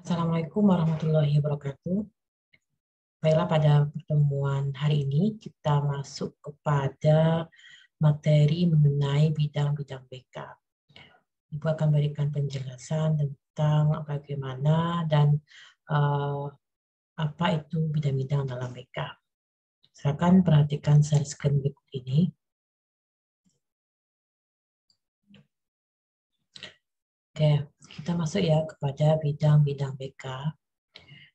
Assalamualaikum warahmatullahi wabarakatuh. Baiklah, pada pertemuan hari ini kita masuk kepada materi mengenai bidang-bidang BK. Ibu akan berikan penjelasan tentang bagaimana dan apa itu bidang-bidang dalam BK. Silakan perhatikan slide screen berikut ini. Oke, kita masuk ya kepada bidang-bidang BK,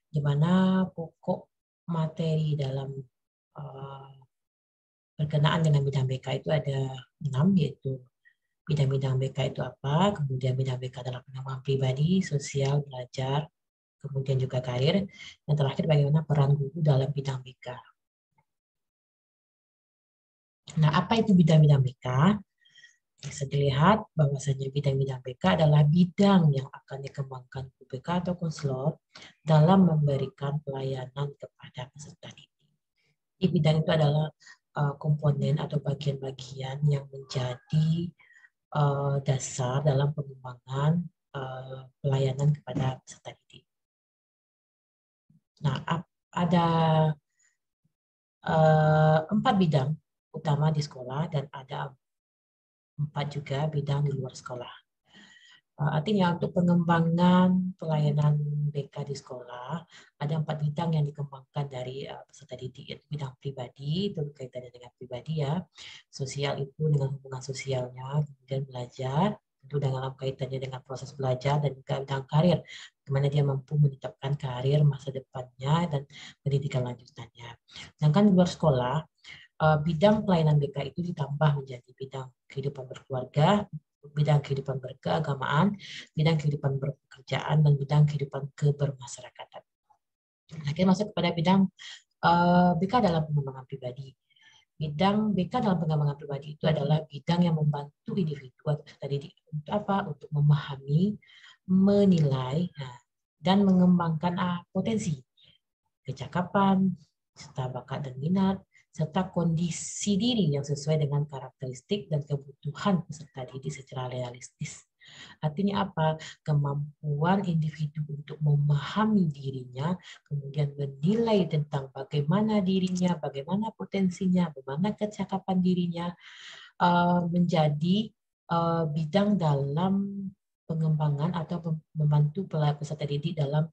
di mana pokok materi dalam berkenaan dengan bidang BK itu ada 6, yaitu bidang-bidang BK itu apa, kemudian bidang BK adalah pengembangan pribadi, sosial, belajar, kemudian juga karir, dan terakhir bagaimana peran guru dalam bidang BK. Nah, apa itu bidang-bidang BK? Bisa dilihat bahwasanya bidang-bidang BK adalah bidang yang akan dikembangkan guru BK atau konselor dalam memberikan pelayanan kepada peserta didik. Di bidang itu adalah komponen atau bagian-bagian yang menjadi dasar dalam pengembangan pelayanan kepada peserta didik. Nah, ada 4 bidang utama di sekolah dan ada 4 juga bidang di luar sekolah. Artinya untuk pengembangan pelayanan BK di sekolah ada 4 bidang yang dikembangkan dari peserta didik, yaitu bidang pribadi, itu kaitannya dengan pribadi ya, sosial itu dengan hubungan sosialnya, kemudian belajar itu dalam kaitannya dengan proses belajar, dan juga bidang karir, bagaimana dia mampu menetapkan karir masa depannya dan pendidikan lanjutannya. Sedangkan di luar sekolah, bidang pelayanan BK itu ditambah menjadi bidang kehidupan berkeluarga, bidang kehidupan berkeagamaan, bidang kehidupan berpekerjaan, dan bidang kehidupan kebermasyarakatan. Nah, kita masuk kepada bidang BK dalam pengembangan pribadi. Bidang BK dalam pengembangan pribadi itu adalah bidang yang membantu individu atau peserta didik untuk apa? Untuk memahami, menilai, dan mengembangkan potensi, kecakapan, serta bakat dan minat, serta kondisi diri yang sesuai dengan karakteristik dan kebutuhan peserta didik secara realistis. Artinya apa? Kemampuan individu untuk memahami dirinya, kemudian menilai tentang bagaimana dirinya, bagaimana potensinya, bagaimana kecakapan dirinya, menjadi bidang dalam pengembangan atau membantu peserta didik dalam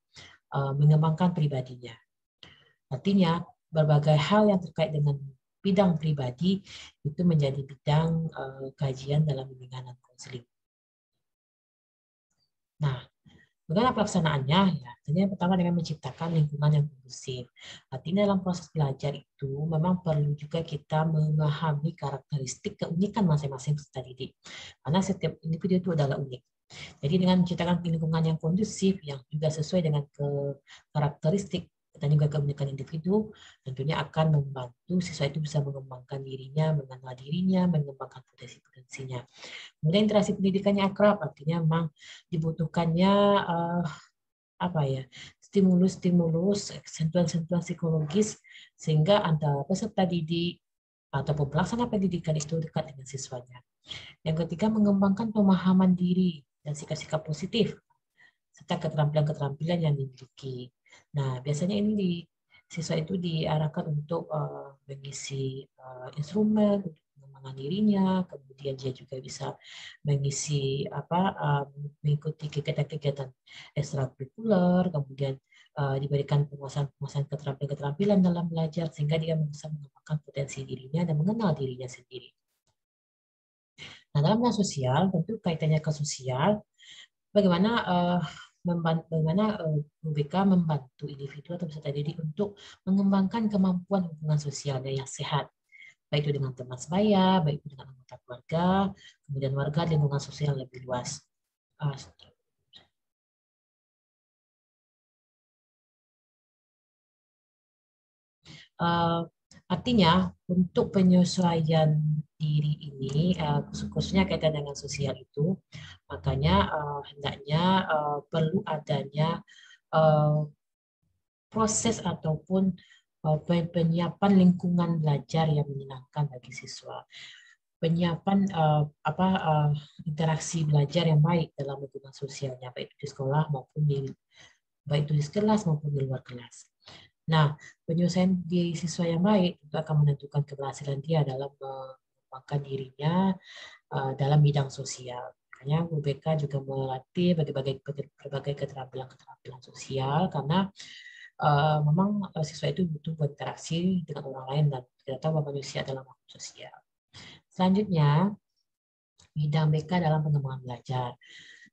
mengembangkan pribadinya. Artinya, berbagai hal yang terkait dengan bidang pribadi itu menjadi bidang kajian dalam bimbingan dan konseling. Nah, bagaimana pelaksanaannya? Ya, tentunya yang pertama dengan menciptakan lingkungan yang kondusif. Artinya dalam proses belajar itu memang perlu juga kita memahami karakteristik keunikan masing-masing peserta didik. Karena setiap individu itu adalah unik. Jadi dengan menciptakan lingkungan yang kondusif, yang juga sesuai dengan karakteristik dan juga keunikan individu, tentunya akan membantu siswa itu bisa mengembangkan dirinya, mengenal dirinya, mengembangkan potensi-potensinya. Kemudian interaksi pendidikannya akrab, artinya memang dibutuhkannya apa ya, stimulus-stimulus, sentuhan-sentuhan psikologis sehingga antara peserta didik ataupun pelaksana pendidikan itu dekat dengan siswanya. Yang ketiga, mengembangkan pemahaman diri dan sikap-sikap positif serta keterampilan-keterampilan yang dimiliki. Nah, biasanya ini siswa itu diarahkan untuk mengisi instrumen untuk pengembangan dirinya, kemudian dia juga bisa mengisi mengikuti kegiatan-kegiatan ekstrakurikuler, kemudian diberikan penguasaan keterampilan-keterampilan dalam belajar sehingga dia bisa mengembangkan potensi dirinya dan mengenal dirinya sendiri. Nah, dalam bidang sosial, tentu kaitannya ke sosial, bagaimana UBK membantu individu atau peserta didik untuk mengembangkan kemampuan hubungan sosialnya yang sehat, baik itu dengan teman sebaya, baik itu dengan anggota keluarga, kemudian warga, lingkungan sosial lebih luas. Artinya untuk penyesuaian diri ini khususnya kaitan dengan sosial itu, makanya hendaknya perlu adanya proses ataupun penyiapan lingkungan belajar yang menyenangkan bagi siswa, penyiapan interaksi belajar yang baik dalam lingkungan sosialnya, baik di sekolah maupun di baik itu di kelas maupun di luar kelas. Nah, penyelesaian di siswa yang baik itu akan menentukan keberhasilan dia dalam mengembangkan dirinya dalam bidang sosial. Makanya guru BK juga melatih berbagai keterampilan sosial karena memang siswa itu butuh berinteraksi dengan orang lain dan kita tahu bahwa manusia adalah makhluk sosial. Selanjutnya, bidang BK dalam pengembangan belajar.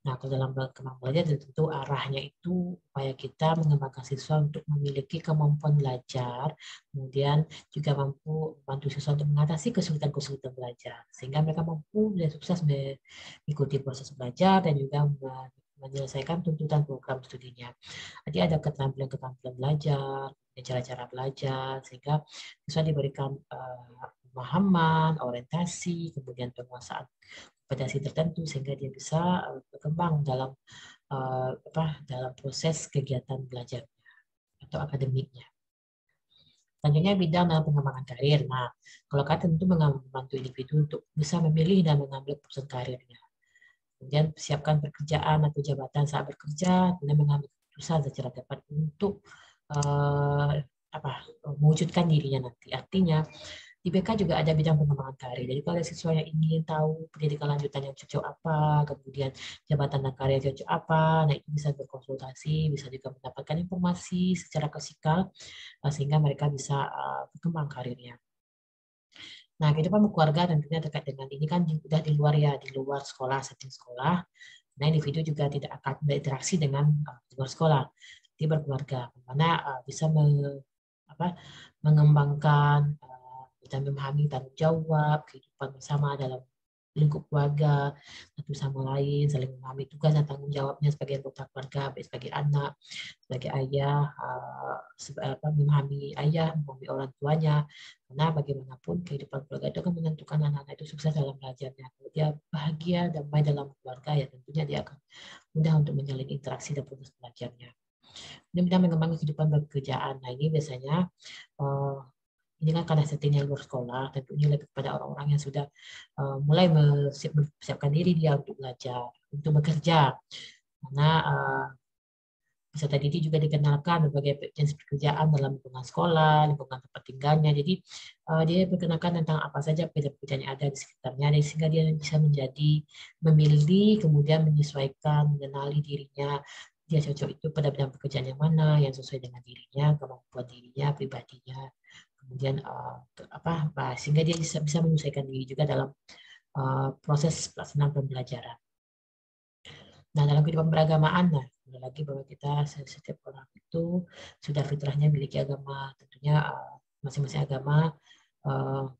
Nah, kalau dalam pengembangan belajar tentu arahnya itu upaya kita mengembangkan siswa untuk memiliki kemampuan belajar, kemudian juga mampu membantu siswa untuk mengatasi kesulitan-kesulitan belajar, sehingga mereka mampu dan sukses mengikuti proses belajar dan juga menyelesaikan tuntutan program studinya. Jadi ada keterampilan-keterampilan belajar, cara-cara belajar, sehingga siswa diberikan pemahaman, orientasi, kemudian penguasaan kompetensi tertentu sehingga dia bisa berkembang dalam dalam proses kegiatan belajar atau akademiknya. Selanjutnya bidang dalam pengembangan karir. Nah, kalau kalian tentu membantu individu untuk bisa memilih dan mengambil keputusan karirnya. Kemudian siapkan pekerjaan atau jabatan saat bekerja, kemudian mengambil keputusan secara tepat untuk mewujudkan dirinya nanti. Artinya di BK juga ada bidang pengembangan karir. Jadi kalau siswa yang ingin tahu pendidikan lanjutan yang cocok apa, kemudian jabatan dan karir cocok apa, nah itu bisa berkonsultasi, bisa juga mendapatkan informasi secara klasikal sehingga mereka bisa berkembang karirnya. Nah, kehidupan berkeluarga tentunya terkait dengan ini kan sudah di luar ya, di luar sekolah, setting sekolah. Nah, individu juga tidak akan berinteraksi dengan luar sekolah, di berkeluarga, mana bisa mengembangkan dan memahami tanggung jawab, kehidupan bersama dalam lingkup keluarga, satu sama lain, saling memahami tugas dan tanggung jawabnya sebagai anggota keluarga, sebagai anak, sebagai ayah, memahami ayah, memahami orang tuanya, karena bagaimanapun kehidupan keluarga itu akan menentukan anak-anak itu sukses dalam belajarnya. Kalau dia bahagia, damai dalam keluarga, ya tentunya dia akan mudah untuk menjalin interaksi dan proses belajarnya. Kemudian kita mengembangkan kehidupan pekerjaan. Nah, ini biasanya ini kan karena settingnya luar sekolah, tentunya lebih kepada orang-orang yang sudah mulai mempersiapkan diri dia untuk belajar, untuk bekerja. Karena peserta didik juga dikenalkan berbagai jenis pekerjaan dalam lingkungan sekolah, lingkungan tempat tinggalnya. Jadi dia berkenakan tentang apa saja pekerjaan yang ada di sekitarnya, sehingga dia bisa memilih, kemudian menyesuaikan, mengenali dirinya. Dia cocok itu pada bidang pekerjaan yang mana, yang sesuai dengan dirinya, kemampuan dirinya, pribadinya. Kemudian sehingga dia bisa menyesuaikan diri juga dalam proses pelaksanaan pembelajaran. Nah, dalam kehidupan beragamaan, nah, lagi bahwa kita setiap orang itu sudah fitrahnya memiliki agama, tentunya masing-masing agama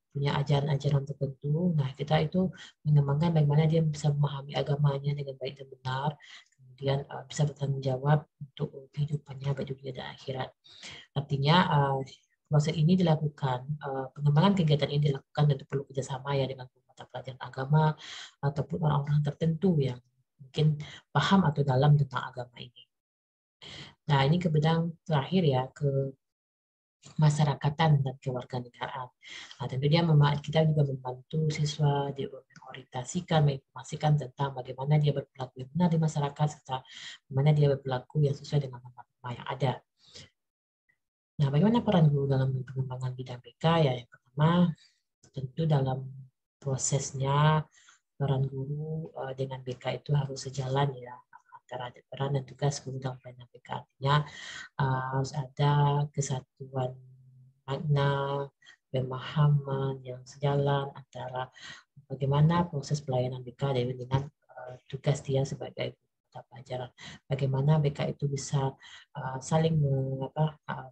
punya ajaran-ajaran tertentu. Nah, kita itu mengembangkan bagaimana dia bisa memahami agamanya dengan baik dan benar, kemudian bisa bertanggung jawab untuk kehidupannya baik dunia dan akhirat. Artinya proses ini dilakukan, pengembangan kegiatan ini dilakukan dan perlu kerjasama ya dengan mata pelajaran agama ataupun orang-orang tertentu yang mungkin paham atau dalam tentang agama ini. Nah, ini ke bidang terakhir ya, ke masyarakatan dan kewarganegaraan. Nah, tentu kita juga membantu siswa diorientasikan, menginformasikan tentang bagaimana dia berperilaku yang benar di masyarakat, serta bagaimana dia berperilaku yang sesuai dengan norma yang ada. Nah, bagaimana peran guru dalam pengembangan bidang BK? Ya, yang pertama, tentu dalam prosesnya peran guru dengan BK itu harus sejalan ya, antara peran dan tugas guru dalam pelayanan BK. Artinya harus ada kesatuan makna, pemahaman yang sejalan antara bagaimana proses pelayanan BK dengan tugas dia sebagai pelajaran. Bagaimana BK itu bisa saling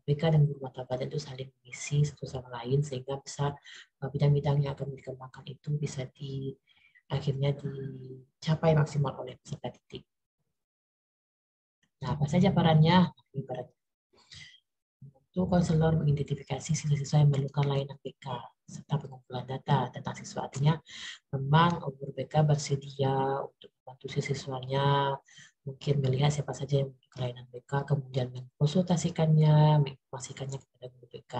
BK dan guru mata pelajaran itu saling mengisi satu sama lain sehingga bisa bidang-bidang yang akan dikembangkan itu bisa akhirnya dicapai maksimal oleh peserta didik. Nah, apa saja perannya? Ibaratnya untuk konselor mengidentifikasi siswa-siswa yang memerlukan layanan BK serta pengumpulan data tentang siswa. Artinya memang guru BK bersedia untuk membantu siswanya, mungkin melihat siapa saja yang membutuhkan layanan BK, kemudian mengkonsultasikannya, menginformasikannya kepada guru BK.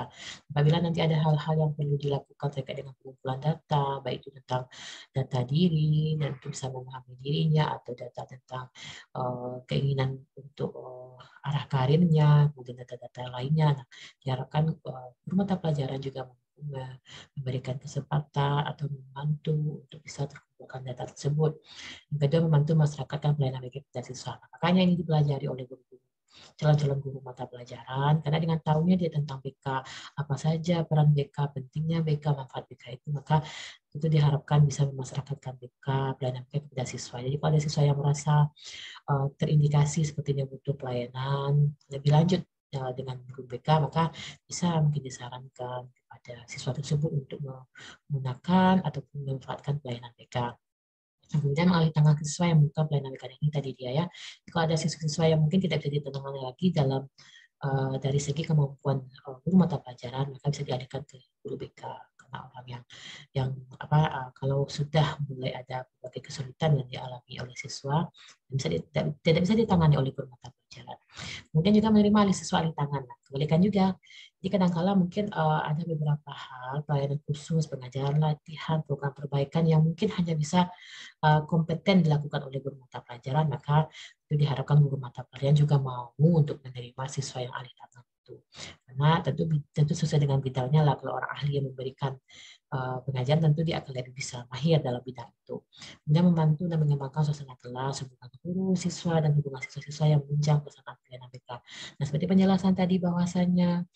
Apabila nanti ada hal-hal yang perlu dilakukan terkait dengan pengumpulan data, baik itu tentang data diri, dan itu bisa memahami dirinya, atau data tentang keinginan untuk arah karirnya, kemudian data-data lainnya. Nah, diharapkan guru mata pelajaran juga memberikan kesempatan atau membantu untuk bisa terkumpulkan data tersebut. Yang kedua, membantu masyarakat dan pelayanan bagi siswa. Makanya ini dipelajari oleh guru-guru, calon-calon guru mata pelajaran, karena dengan tahunya dia tentang BK, apa saja peran BK, pentingnya BK, manfaat BK itu, maka itu diharapkan bisa memasyarakatkan BK, pelayanan BK kepada siswa. Jadi kalau ada siswa yang merasa terindikasi sepertinya butuh pelayanan lebih lanjut dengan guru BK, maka bisa mungkin disarankan kepada siswa tersebut untuk menggunakan ataupun memanfaatkan pelayanan BK. Kemudian mengalihkan ke siswa yang membuka pelayanan BK ini tadi dia ya. Kalau ada siswa-siswa yang mungkin tidak bisa ditangani lagi dalam dari segi kemampuan guru mata pelajaran, maka bisa dialihkan ke guru BK, karena orang yang kalau sudah mulai ada berbagai kesulitan yang dialami oleh siswa, tidak bisa ditangani oleh guru mata pelajaran. Kemudian juga menerima alih siswa alih tangan. Nah, kebalikan juga. Jadi kadang-kala mungkin ada beberapa hal, pelayanan khusus, pengajaran, latihan, program perbaikan yang mungkin hanya bisa kompeten dilakukan oleh guru mata pelajaran, maka itu diharapkan guru mata pelajaran juga mau untuk menerima siswa yang alih tangan itu. Karena tentu sesuai dengan bidangnya lah, kalau orang ahli yang memberikan pengajaran tentu dia akan lebih bisa mahir dalam bidang itu. Kemudian membantu dan mengembangkan suasana kelas, hubungan guru, siswa, dan hubungan siswa-siswa yang menunjang pelaksanaan pelayanan BK. Nah, seperti penjelasan tadi bahwasanya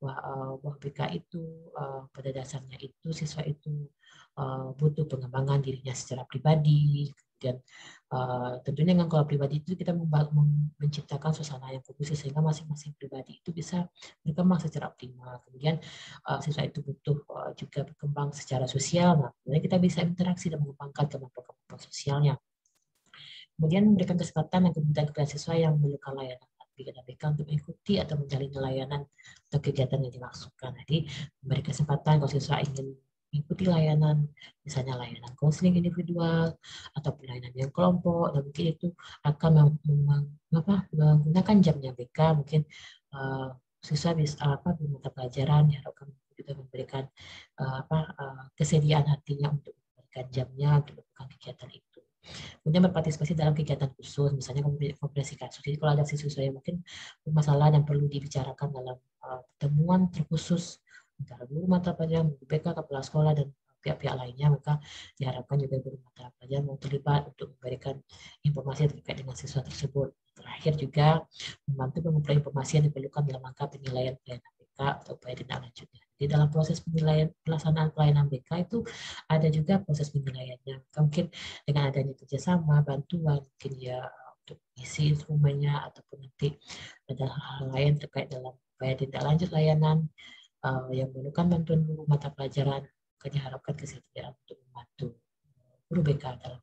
bahwa BK itu pada dasarnya itu siswa itu butuh pengembangan dirinya secara pribadi. Kemudian tentunya dengan kalau pribadi itu kita menciptakan suasana yang kondusif sehingga masing-masing pribadi itu bisa berkembang secara optimal. Kemudian siswa itu butuh juga berkembang secara sosial. Nah, kemudian kita bisa interaksi dan mengembangkan kemampuan sosialnya. Kemudian memberikan kesempatan dan kemudian kepada siswa yang memerlukan layanan BK untuk mengikuti atau menjalin layanan atau kegiatan yang dimaksudkan. Jadi memberi kesempatan kalau siswa ingin mengikuti layanan, misalnya layanan konseling individual atau layanan yang kelompok, dan mungkin itu akan menggunakan jamnya BK, mungkin siswa bisa mata pelajaran diharapkan juga memberikan kesediaan hatinya untuk memberikan jamnya untuk melakukan kegiatan itu. Kemudian berpartisipasi dalam kegiatan khusus, misalnya komprehensif kasus. Jadi kalau ada siswa yang mungkin bermasalah dan perlu dibicarakan dalam pertemuan terkhusus antara guru mata pelajaran, guru BK, kepala sekolah, dan pihak-pihak lainnya, maka diharapkan juga guru mata pelajaran mau terlibat untuk memberikan informasi terkait dengan siswa tersebut. Terakhir juga membantu mengumpulan informasi yang diperlukan dalam rangka penilaian pelayanan BK atau upaya tindak lanjutnya. Di dalam proses penilaian pelaksanaan pelayanan BK itu ada juga proses penilaiannya. Mungkin dengan adanya kerjasama, bantuan, mungkin ya untuk isi instrumennya, ataupun nanti ada hal lain terkait dalam upaya tindak lanjut layanan yang memerlukan bantuan guru mata pelajaran, maka diharapkan kesediaan untuk membantu guru BK dalam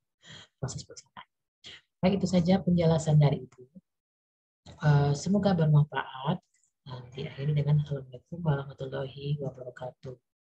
proses pelaksanaan. Baik, itu saja penjelasan dari Ibu. Semoga bermanfaat. Diakhiri dengan Assalamualaikum warahmatullahi wabarakatuh.